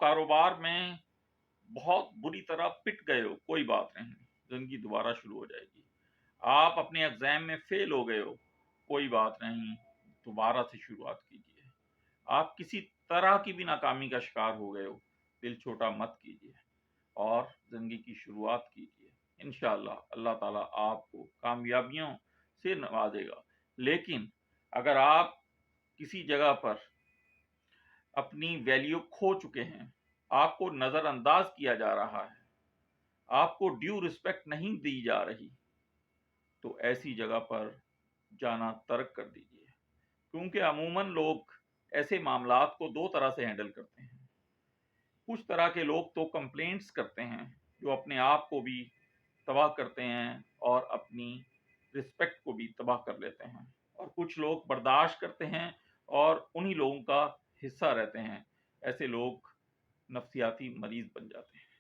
کاروبار میں بہت بری طرح پٹ گئے ہو، کوئی بات نہیں، زندگی دوبارہ شروع ہو جائے گی۔ آپ اپنے ایگزام میں فیل ہو گئے ہو، کوئی بات نہیں، دوبارہ سے شروعات کیجیے۔ آپ کسی طرح کی بھی ناکامی کا شکار ہو گئے ہو، دل چھوٹا مت کیجیے اور زندگی کی شروعات کیجیے۔ انشاءاللہ اللہ تعالیٰ آپ کو کامیابیوں سے نوازے گا۔ لیکن اگر آپ کسی جگہ پر اپنی ویلیو کھو چکے ہیں، آپ کو نظر انداز کیا جا رہا ہے، آپ کو ڈیو رسپیکٹ نہیں دی جا رہی، تو ایسی جگہ پر جانا ترک کر دیجیے، کیونکہ عموماً لوگ ایسے معاملات کو دو طرح سے ہینڈل کرتے ہیں۔ کچھ طرح کے لوگ تو کمپلینٹس کرتے ہیں، جو اپنے آپ کو بھی تباہ کرتے ہیں اور اپنی رسپیکٹ کو بھی تباہ کر لیتے ہیں، اور کچھ لوگ برداشت کرتے ہیں اور انہی لوگوں کا حصہ رہتے ہیں۔ ایسے لوگ نفسیاتی مریض بن جاتے ہیں۔